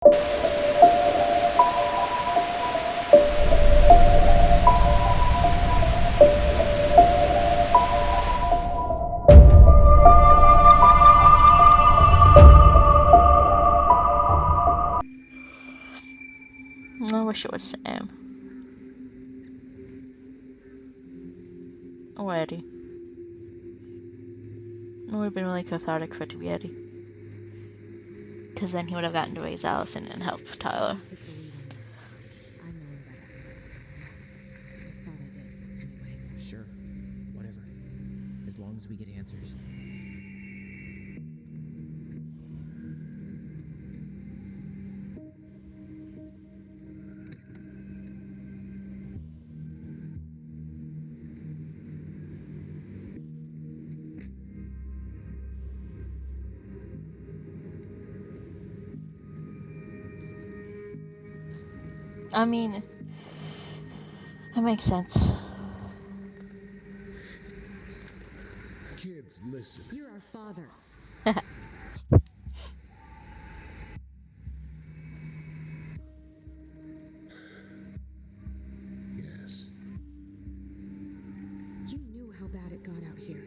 I wish it was Sam. Or Eddie. It would have been really cathartic for it to be Eddie. Because then he would have gotten to raise Alyson and help Tyler. Sure, whatever. As long as we get answers. I mean, that makes sense. Kids, listen. You're our father. Yes. You knew how bad it got out here.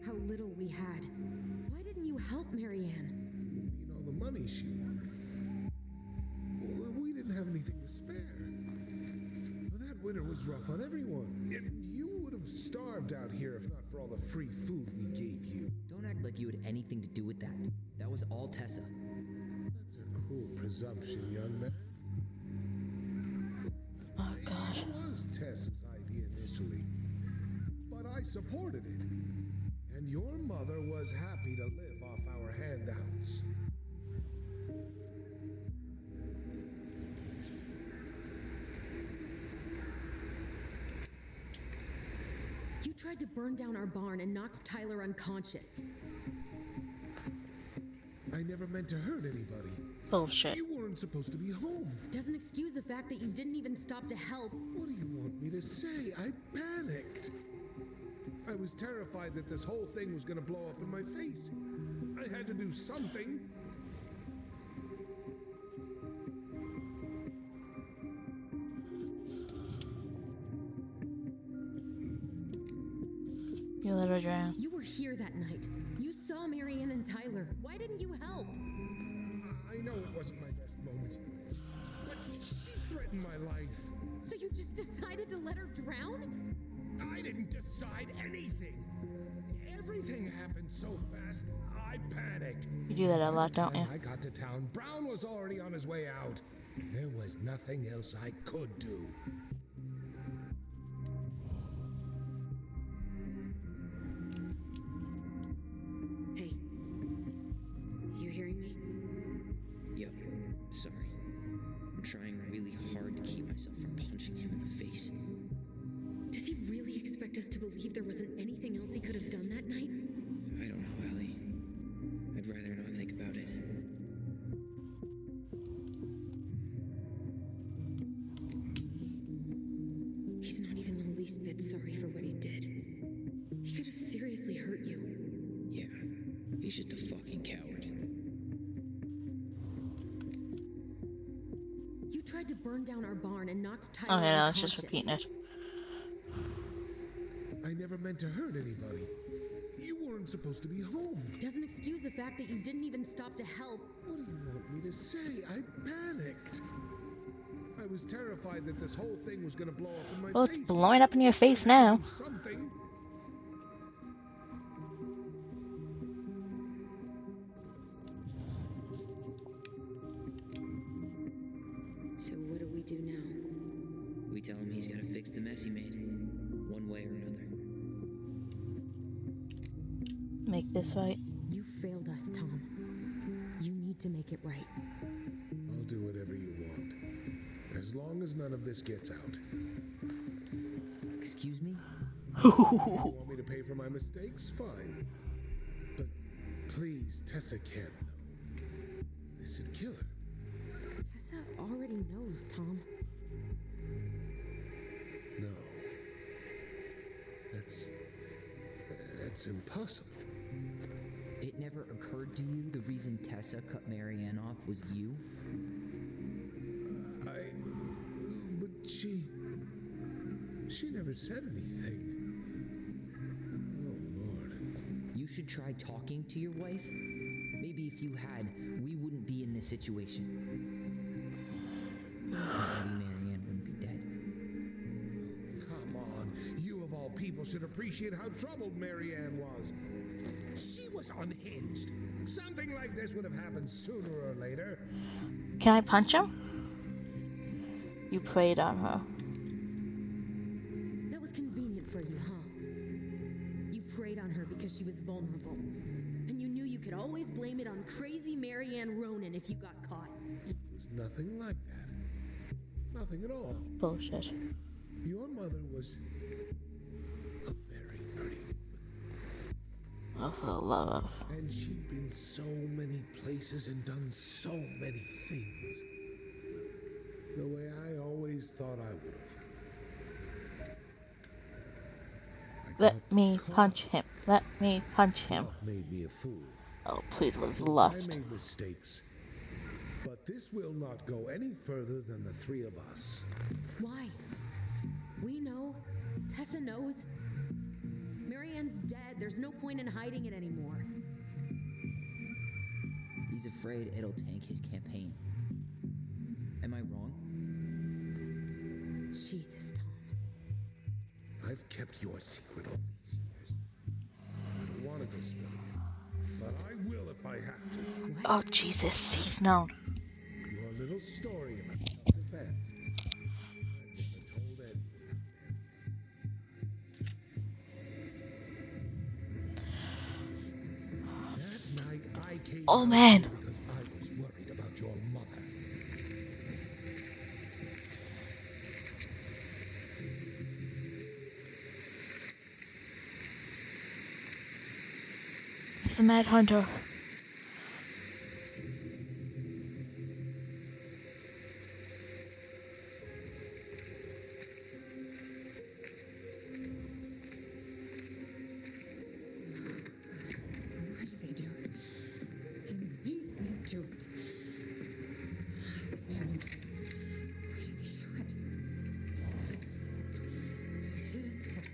How little we had. Why didn't you help Marianne? You know, the money she wanted. Well, we didn't have anything to spare. Well, that winter was rough on everyone. You would have starved out here if not for all the free food we gave you. Don't act like you had anything to do with that. That was all Tessa. That's a cruel presumption, young man. Oh, God. It was Tessa's idea initially, but I supported it. And your mother was happy to live off our handouts. You tried to burn down our barn and knocked Tyler unconscious. I never meant to hurt anybody. Bullshit. You weren't supposed to be home. Doesn't excuse the fact that you didn't even stop to help. What do you want me to say? I panicked. I was terrified that this whole thing was going to blow up in my face. I had to do something. You let her drown. You were here that night. You saw Marianne and Tyler. Why didn't you help? I know it wasn't my best moment, but she threatened my life. So you just decided to let her drown? I didn't decide anything. Everything happened so fast, I panicked. You do that a lot, don't you? When I got to town, Brown was already on his way out. There was nothing else I could do. Hey. You hearing me? Yep, sorry. I'm trying really hard to keep myself from punching him in the face. Does he really expect us to believe there wasn't anything else he could have done that night? I don't know, Allie. I'd rather not think about it. He's not even the least bit sorry for what he did. He could have seriously hurt you. Yeah, he's just a fucking coward. You tried to burn down our barn and knocked Tyler Oh, yeah, no, it's unconscious. just repeating it. I never meant to hurt anybody. You weren't supposed to be home. Doesn't excuse the fact that you didn't even stop to help. What do you want me to say? I panicked. I was terrified that this whole thing was going to blow up in my Well, face. it's blowing up in your face now. Do something. So what do we do now? We tell him he's gotta fix the mess he made, one way or another. Make this right. You failed us, Tom. You need to make it right. I'll do whatever you want. As long as none of this gets out. Excuse me? You want me to pay for my mistakes? Fine. But please, Tessa can't know. This'd kill her. Tessa already knows, Tom. No. That's impossible. It never occurred to you the reason Tessa cut Marianne off was you? But she never said anything. Oh, Lord. You should try talking to your wife. Maybe if you had, we wouldn't be in this situation. Maybe Marianne wouldn't be dead. Come on. You of all people should appreciate how troubled Marianne was. She was unhinged. Something like this would have happened sooner or later. Can I punch him? You preyed on her. That was convenient for you, huh? You preyed on her because she was vulnerable. And you knew you could always blame it on crazy Marianne Ronan if you got caught. It was nothing like that. Nothing at all. Bullshit. Your mother was a very pretty woman. Oh, for the love of. And she'd been so many places and done so many things. The way I always thought I would have. Let me punch him. Let me punch him. Love made me a fool. Oh, please, was lust. I made mistakes. But this will not go any further than the three of us. Why? We know. Tessa knows. Marianne's dead. There's no point in hiding it anymore. He's afraid it'll tank his campaign. Am I wrong? Jesus, Tom. I've kept your secret all these years. I don't want to go spill it. But I will if I have to. What? Oh, Jesus, he's known. Your little story about self-defense. I've never told anyone. That night I came Oh, out man. because I was worried about your mother. It's the Mad Hunter. Why did they do it? They made me do it. They made me. Why did they do it? It's his fault. It's his fault.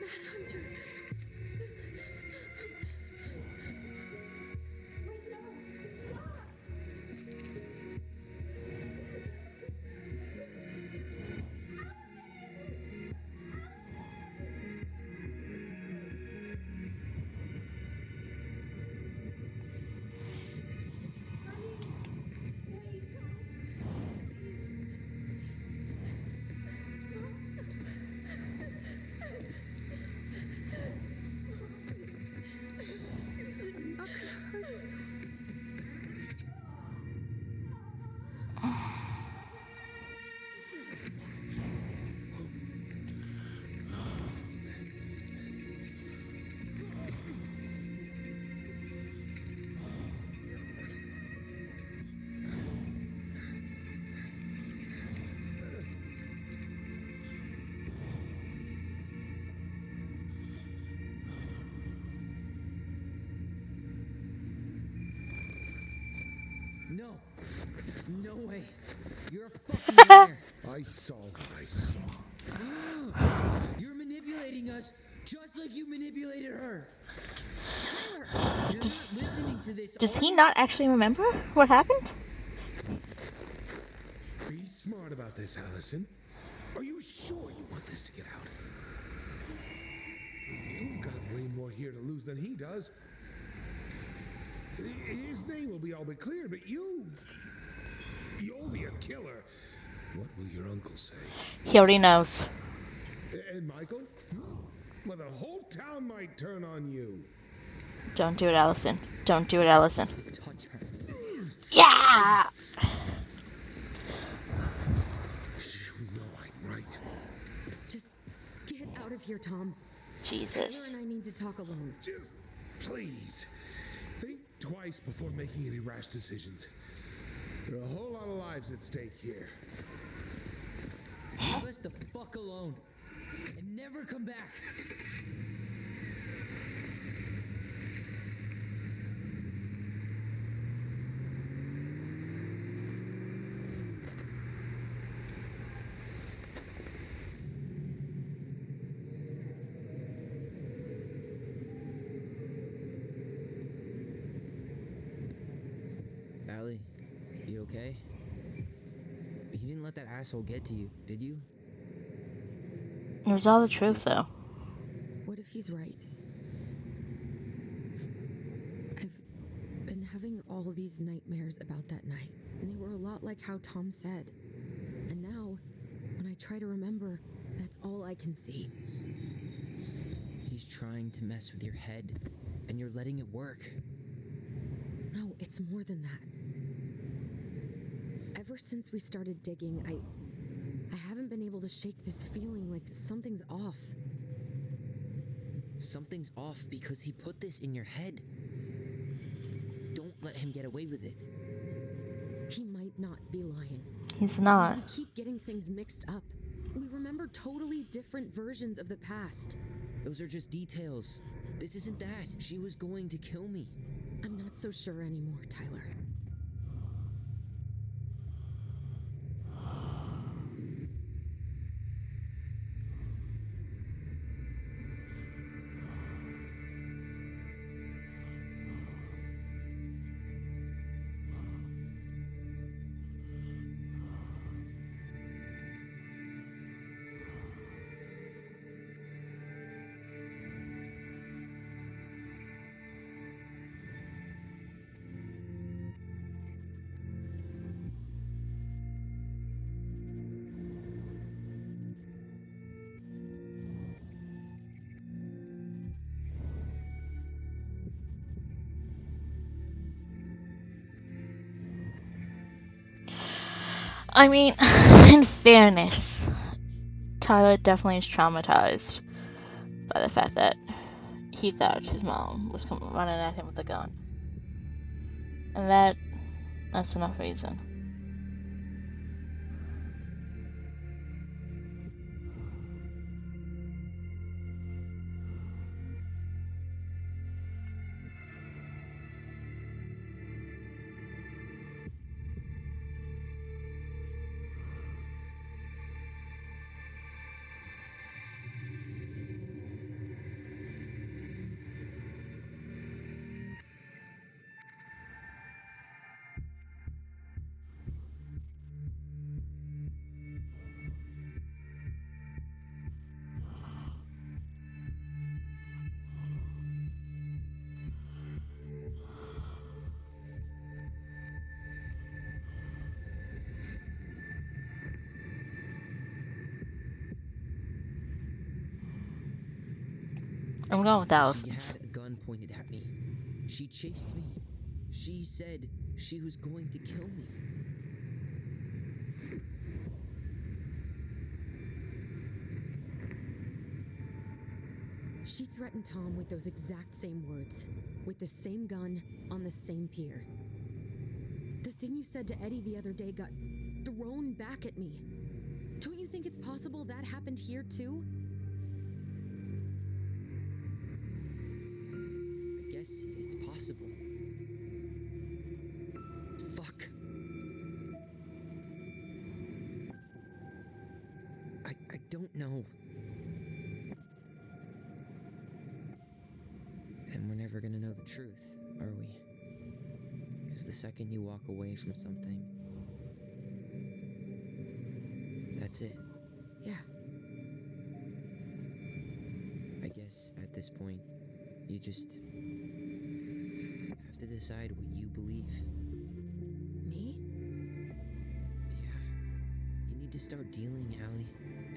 Manhunter. No. No way. You're a fucking liar. I saw what I saw. You're manipulating us just like you manipulated her. Tyler. You're Does- not listening to this. Does are he you? not actually remember what happened? Be smart about this, Alyson. Are you sure you want this to get out? You've got way more here to lose than he does. His name will be all but clear, but you'll be a killer. What will your uncle say? He already knows. And Michael? Well, the whole town might turn on you. Don't do it, Alyson. Don't do it, Alyson. Touch her. Yeah! You know I'm right. Just get out of here, Tom. Tyler Jesus. and I need to talk alone. Just please think twice before making any rash decisions. There are a whole lot of lives at stake here. Leave us the fuck alone. And never come back. Allie, you okay? You didn't let that asshole get to you, did you? It was all the truth, though. What if he's right? I've been having all these nightmares about that night, and they were a lot like how Tom said. And now, when I try to remember, that's all I can see. He's trying to mess with your head, and you're letting it work. No, it's more than that. Ever since we started digging, I haven't been able to shake this feeling like something's off. Something's off because he put this in your head. Don't let him get away with it. He might not be lying. He's not. We keep getting things mixed up. We remember totally different versions of the past. Those are just details. This isn't that. She was going to kill me. I'm not so sure anymore, Tyler. I mean, in fairness, Tyler definitely is traumatized by the fact that he thought his mom was running at him with a gun. And that's enough reason. I'm going with She Allison's. had a gun pointed at me. She chased me. She said she was going to kill me. She threatened Tom with those exact same words, with the same gun, on the same pier. The thing you said to Eddie the other day got thrown back at me. Don't you think it's possible that happened here too? I guess it's possible. Fuck. I don't know. And we're never gonna know the truth, are we? Because the second you walk away from something, that's it. Yeah. I guess at this point, you just have to decide what you believe. Me? Yeah. You need to start dealing, Allie.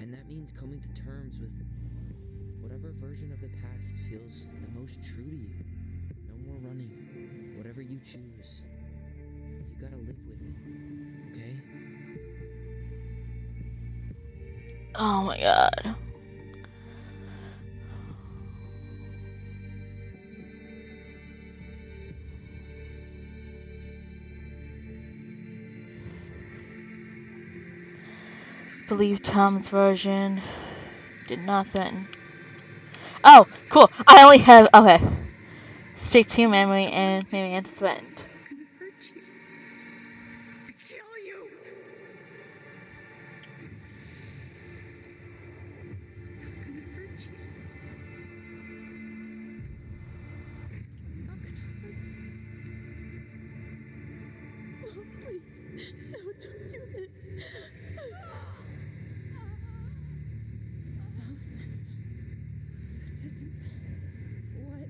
And that means coming to terms with whatever version of the past feels the most true to you. No more running. Whatever you choose, you gotta live with it, okay? Oh my god. Believe Tom's version did not threaten. Oh, cool. I only have, okay. Stick to your memory and Marianne threatened. I'm gonna hurt you. Kill you. I'm gonna hurt you. I'm gonna hurt you. Oh, please. No, don't do this. Alyson, this isn't what...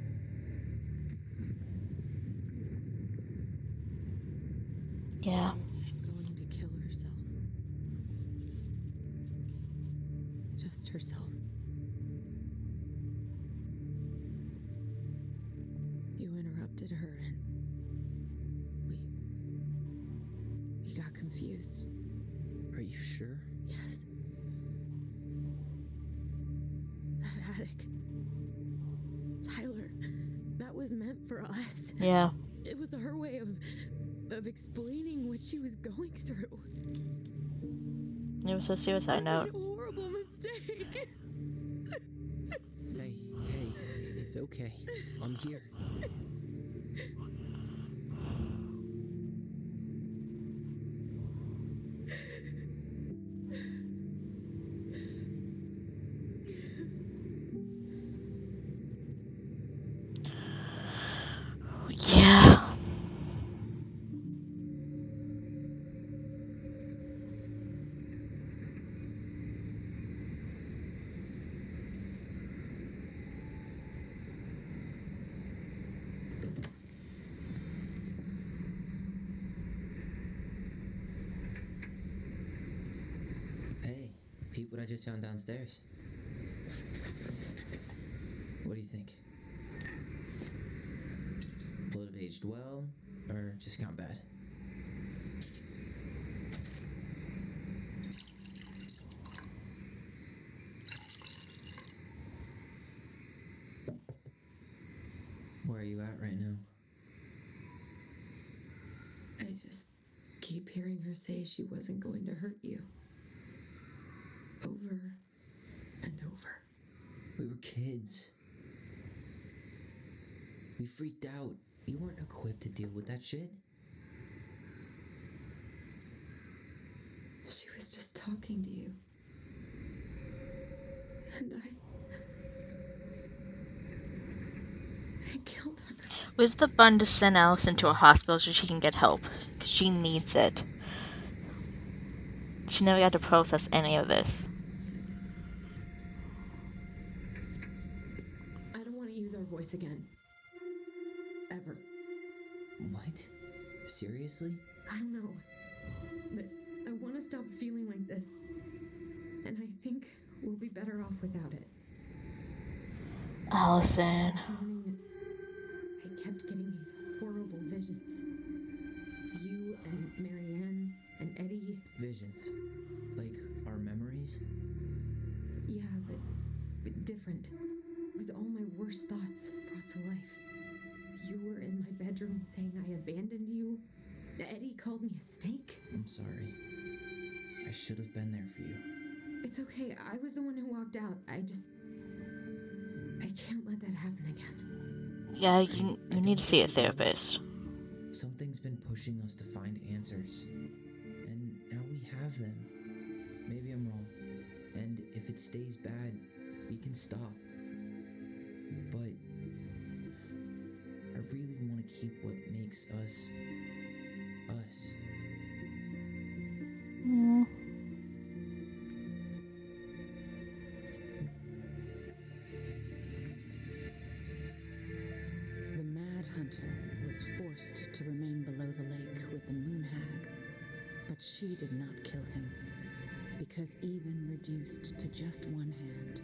Yeah. She was going to kill herself. Just herself. You interrupted her and we got confused. Are you sure? Yes. That attic. Tyler, that was meant for us. Yeah. It was her way of explaining what she was going through. It was a suicide It note. was a horrible mistake. Hey, it's okay. I'm here. Yeah. Hey, peep what I just found downstairs. What do you think? Would have aged well, or just gone bad? Where are you at right now? I just keep hearing her say she wasn't going to hurt you. Over and over. We were kids. We freaked out. You weren't equipped to deal with that shit. She was just talking to you. And I killed her. Where's the button to send Alyson to a hospital so she can get help? Because she needs it. She never got to process any of this. I don't want to use our voice again. Ever. What? Seriously? I don't know. But I want to stop feeling like this. And I think we'll be better off without it. Alyson. This morning, I kept getting these horrible visions. You and Marianne and Eddie. Visions. Like our memories? Yeah, but different. It was all my worst thoughts brought to life. You were in my bedroom saying I abandoned you. Eddie called me a snake. I'm sorry. I should have been there for you. It's okay. I was the one who walked out. I can't let that happen again. Yeah, you need to see a therapist. Something's been pushing us to find answers. And now we have them. Maybe I'm wrong. And if it stays bad, we can stop. But I really want to keep what makes us us. Mm. The Mad Hunter was forced she did not kill him, because even reduced to just one hand,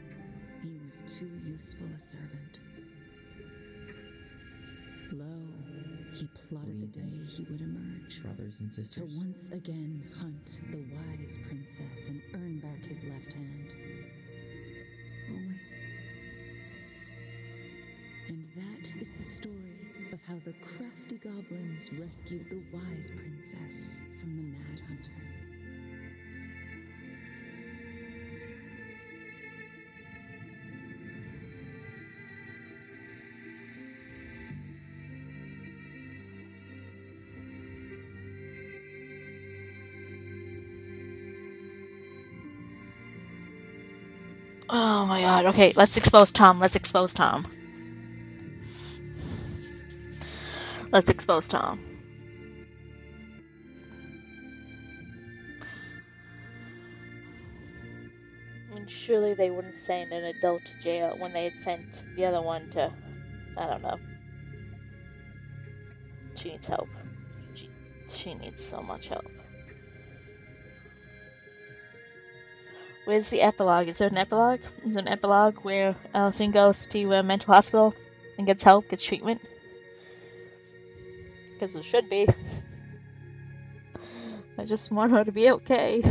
he was too useful a servant. Lo, he plotted the day he would emerge, Brothers and sisters. to once again hunt the wise princess and earn back his left hand. Always. And that is the story of how the crafty goblins rescued the wise princess from the mad hunter. Oh my god. Okay, let's expose Tom. Let's expose Tom. Let's expose Tom. I mean, surely they wouldn't send an adult to jail when they had sent the other one to, I don't know. She needs help. She needs so much help. Where's the epilogue? Is there an epilogue? Is there an epilogue where Alyson goes to a mental hospital and gets help, gets treatment? Because there should be. I just want her to be okay.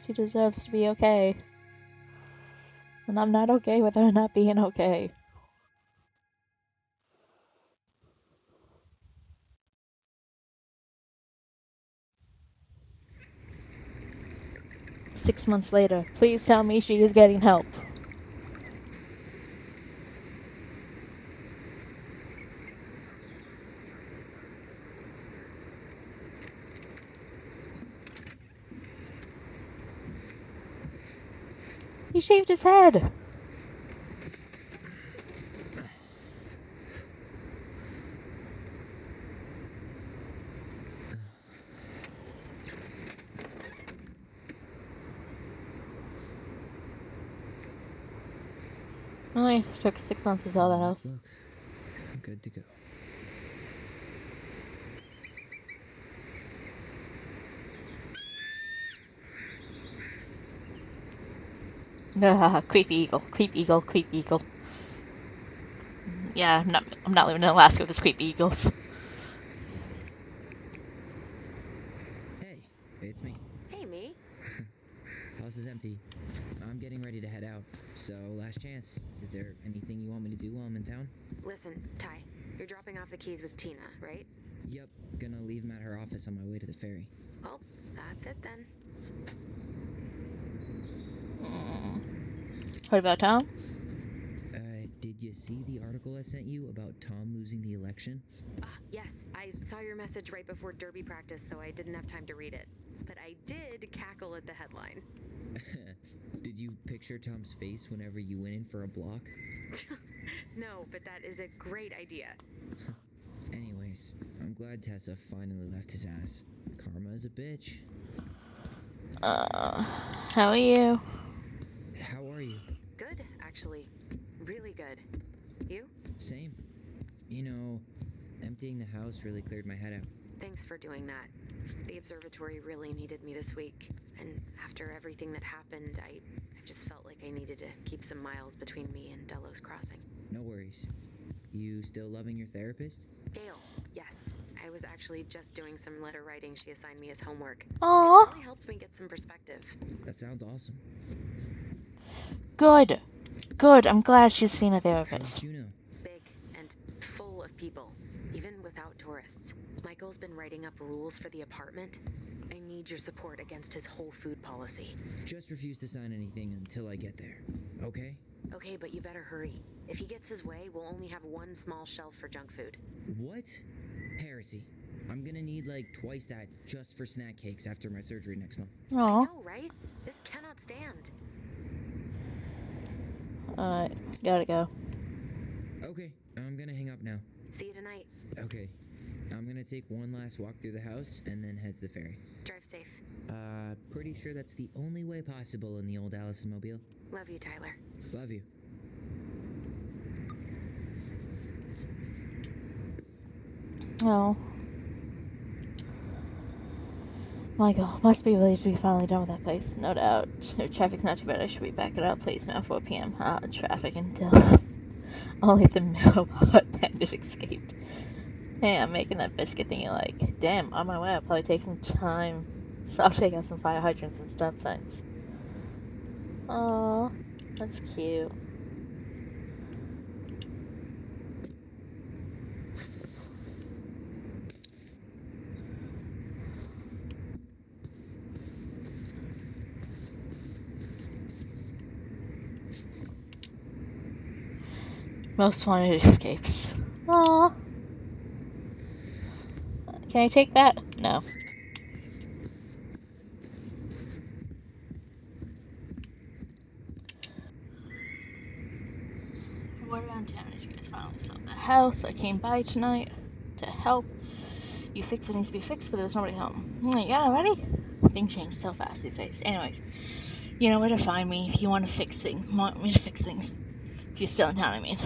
She deserves to be okay. And I'm not okay with her not being okay. Six months later, please tell me she is getting help. He shaved his head. Only took 6 months to sell the house. Look, I'm good to go. Creepy eagle, creepy eagle, creepy eagle. Yeah, I'm not living in Alaska with this creepy eagles. Hey, it's me. Hey, me. House is empty. I'm getting ready to head out. So, last chance. Is there anything you want me to do while I'm in town? Listen, Ty, you're dropping off the keys with Tina, right? Yep, gonna leave them at her office on my way to the ferry. Well, that's it then. What about Tom? Did you see the article I sent you about Tom losing the election? Yes, I saw your message right before derby practice, so I didn't have time to read it. But I did cackle at the headline. Did you picture Tom's face whenever you went in for a block? No, but that is a great idea. Anyways, I'm glad Tessa finally left his ass. Karma is a bitch. How are you? How are you? Good, actually. Really good. You? Same. You know, emptying the house really cleared my head out. Thanks for doing that. The observatory really needed me this week. And after everything that happened, I just felt like I needed to keep some miles between me and Delos Crossing. No worries. You still loving your therapist? Gail, yes. I was actually just doing some letter writing she assigned me as homework. Aww. It really helped me get some perspective. That sounds awesome. Good. Good. I'm glad she's seen a How therapist. did you know? Big and full of people, even without tourists. Michael's been writing up rules for the apartment. I need your support against his whole food policy. Just refuse to sign anything until I get there. Okay? Okay, but you better hurry. If he gets his way, we'll only have one small shelf for junk food. What? Heresy. I'm gonna need like twice that just for snack cakes after my surgery next month. I Aw. know, right? This cannot stand. Gotta go. Okay, I'm gonna hang up now. See you tonight. Okay. I'm gonna take one last walk through the house and then head to the ferry. Drive safe. Pretty sure that's the only way possible in the old Alyson mobile. Love you, Tyler. Love you. Oh. Michael, must be relieved to be finally done with that place, no doubt. If traffic's not too bad, I should be back at our place now, 4 p.m. Traffic and Dallas. Only the middle hot bandit escaped. Hey, I'm making that biscuit thing you like. Damn, on my way, I'll probably take some time. So I'll take out some fire hydrants and stop signs. Aw, that's cute. Most wanted escapes. Aw. Can I take that? No. Word around town is you guys finally sold the house. I came by tonight to help. You fix what needs to be fixed, but there was nobody home. You got it ready? Things change so fast these days. Anyways, you know where to find me if you want to fix things. Want me to fix things. If you're still in town, I mean.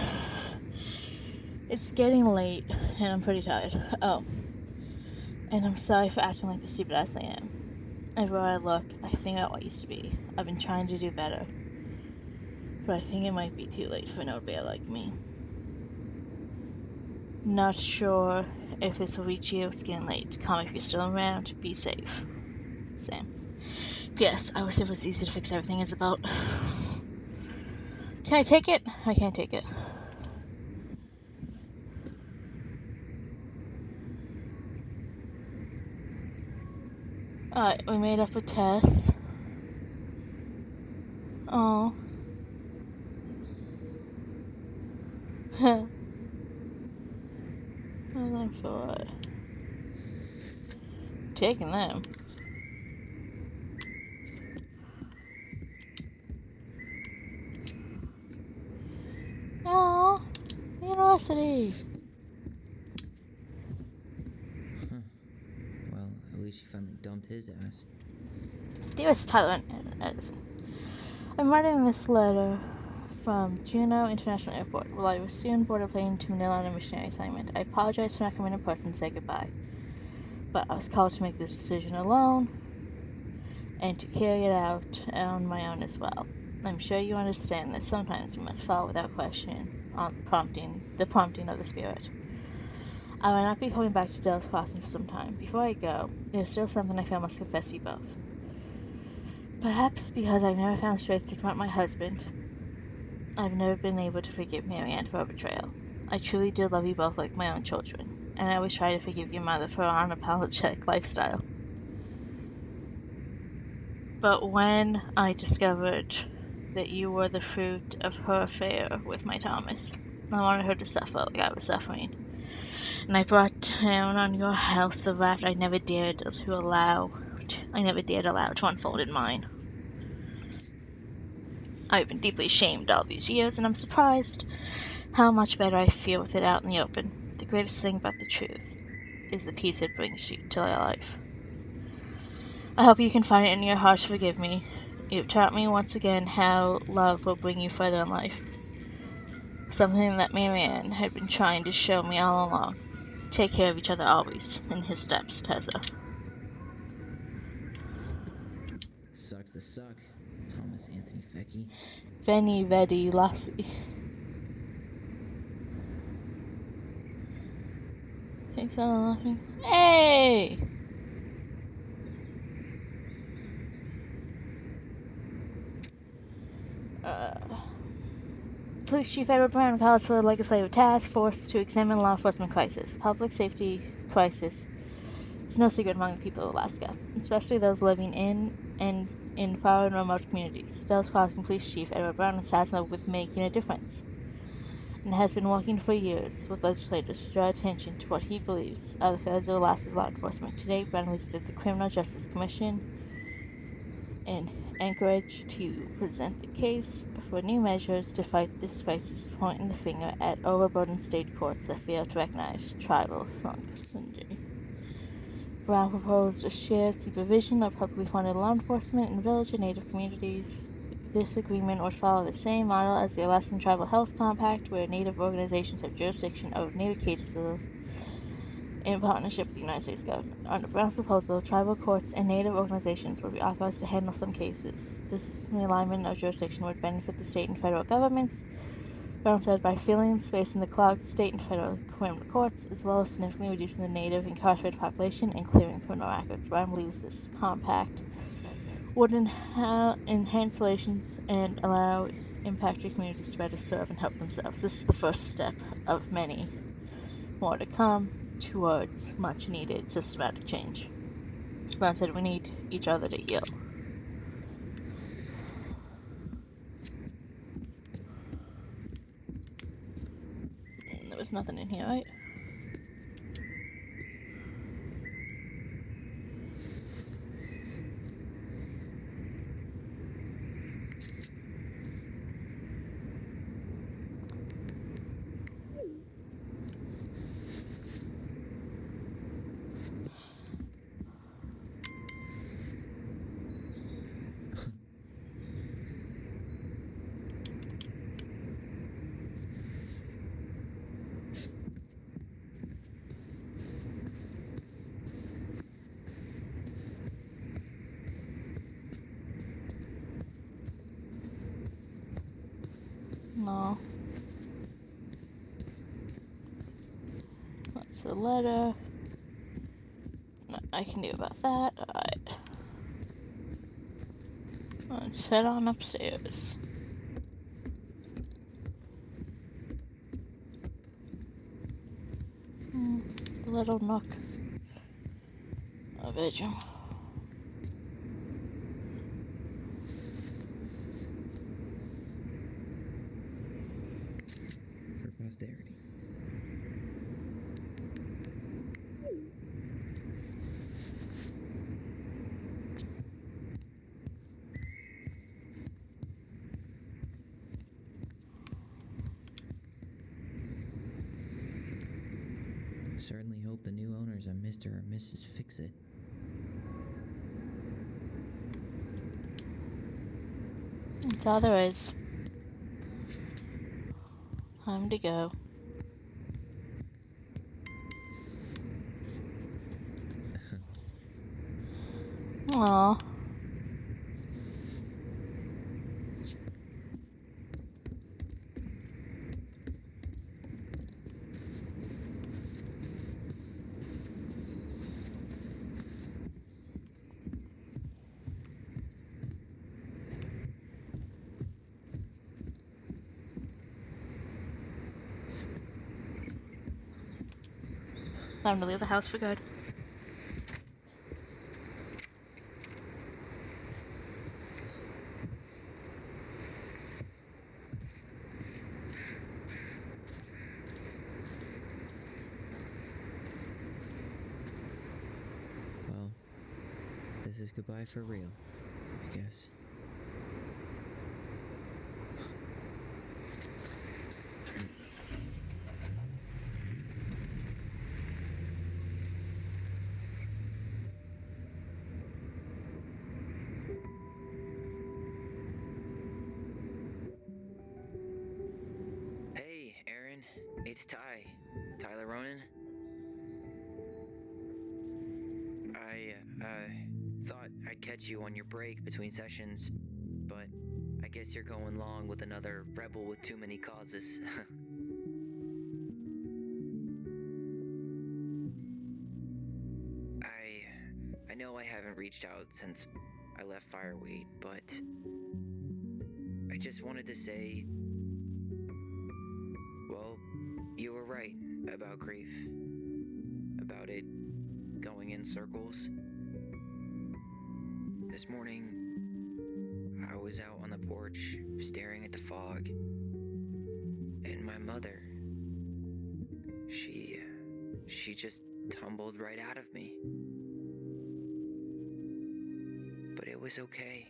It's getting late, and I'm pretty tired. Oh. And I'm sorry for acting like the stupid ass I am. Everywhere I look, I think about what used to be. I've been trying to do better. But I think it might be too late for nobody like me. Not sure if this will reach you. It's getting late. Call me if you're still around. Be safe. Sam. Yes, I wish it was easy to fix everything. It's about... Can I take it? I can't take it. Alright, we made up with Tess. Oh. Well, then for what? Taking them. Oh, university. Well, at least you finally dumped his ass. Dearest Tyler and Alyson, I'm writing this letter from Juneau International Airport. Well, I will soon board a plane to Manila on a missionary assignment. I apologize for not coming in person to say goodbye, but I was called to make this decision alone and to carry it out on my own as well. I'm sure you understand that sometimes we must follow without question on the prompting of the Spirit. I will not be coming back to Dallas Crossing for some time. Before I go, there's still something I feel I must confess to you both. Perhaps because I've never found strength to confront my husband, I've never been able to forgive Marianne for her betrayal. I truly did love you both like my own children, and I always try to forgive your mother for her unapologetic lifestyle. But when I discovered that you were the fruit of her affair with my Thomas, I wanted her to suffer like I was suffering. And I brought down on your house the wrath I never dared allow to unfold in mine. I've been deeply ashamed all these years, and I'm surprised how much better I feel with it out in the open. The greatest thing about the truth is the peace it brings you to your life. I hope you can find it in your heart to forgive me. You've taught me once again how love will bring you further in life. Something that Marianne had been trying to show me all along. Take care of each other always. In his steps, Tessa. Sucks to suck, Thomas Anthony Fecky. Veni, Vedi, Lassie. Thanks, I'm laughing. Hey! Police Chief Edward Brown calls for the legislative task force to examine law enforcement crisis. The public safety crisis is no secret among the people of Alaska, especially those living in and in far and remote communities. Dallas Crossing Police Chief Edward Brown is tasked with making a difference, and has been working for years with legislators to draw attention to what he believes are the failures of Alaska's law enforcement. Today, Brown visited the Criminal Justice Commission in Anchorage to present the case for new measures to fight this crisis, pointing the finger at overburdened state courts that fail to recognize tribal sovereignty. Brown proposed a shared supervision of publicly funded law enforcement in village and native communities. This agreement would follow the same model as the Alaskan Tribal Health Compact, where native organizations have jurisdiction over native cases of in partnership with the United States government. Under Brown's proposal, tribal courts and Native organizations would be authorized to handle some cases. This realignment of jurisdiction would benefit the state and federal governments, Brown said, by filling space in the clogged state and federal criminal courts, as well as significantly reducing the Native incarcerated population and clearing criminal records. Brown believes this compact would enhance relations and allow impacted communities to better serve and help themselves. This is the first step of many more to come towards much needed systematic change. Brown said we need each other to heal. There was nothing in here, right? No. That's a letter. No, I can do about that. Alright. Let's head on upstairs. The little nook of bedroom. For posterity. Certainly hope the new owners are Mr. or Mrs. Fix-It. That's all there is. Time to go. Aww. Time to leave the house for good. Well, this is goodbye for real, I guess. Hey, Aaron. It's Tyler Ronan. I thought I'd catch you on your break between sessions, but I guess you're going long with another rebel with too many causes. I know I haven't reached out since I left Fireweed, but I just wanted to say, well, you were right about grief. About it going in circles. This morning, I was out on the porch staring at the fog, and my mother, she just tumbled right out of me. But it was okay.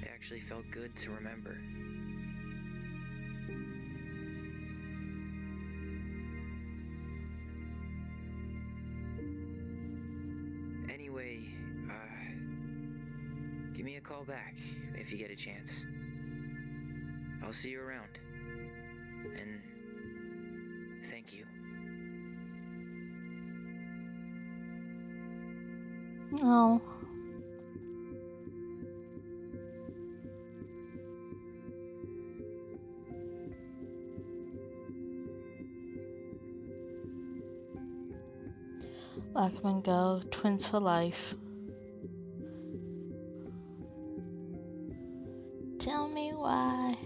It actually felt good to remember. Anyway, give me a call back if you get a chance. I'll see you around. And thank you. Oh. Blackman go. Twins for life. Tell me why.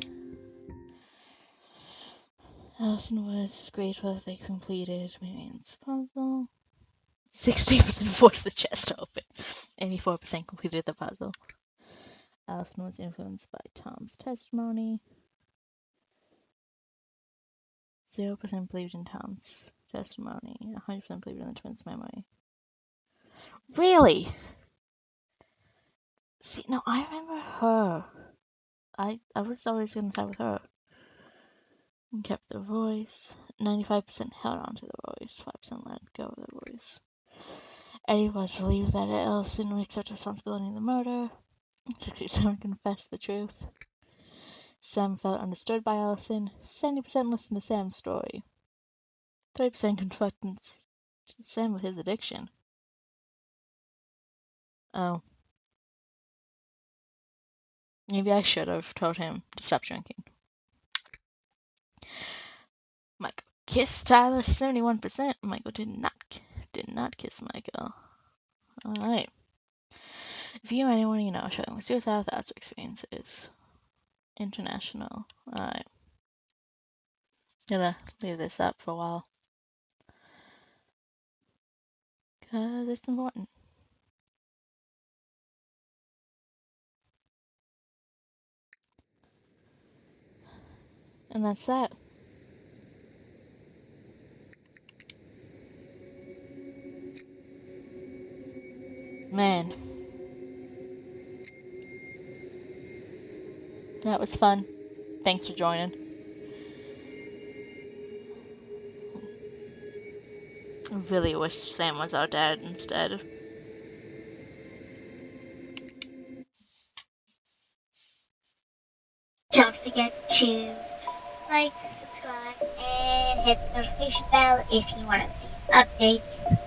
Alyson was grateful that they completed Mimian's puzzle. 60% forced the chest open. 84% completed the puzzle. Alyson was influenced by Tom's testimony. 0% believed in Tom's testimony. 100% believed in the twins' memory. Really? See, no, I remember her. I was always going to side with her. And kept the voice. 95% held on to the voice. 5% let go of the voice. Eddie was believed that Alyson would accept responsibility in the murder. 67 confessed the truth. Sam felt understood by Alyson. 70% listened to Sam's story. 30% confronted Sam with his addiction. Oh. Maybe I should have told him to stop drinking. Michael kissed Tyler, 71%. Michael did not kiss Michael. Alright. If you or anyone you know showing suicidal thoughts or experiences. International. Alright. Gonna leave this up for a while. Because it's important. And that's that. Man. That was fun. Thanks for joining. I really wish Sam was our dad instead. Don't forget to like, subscribe, and hit the notification bell if you want to see updates.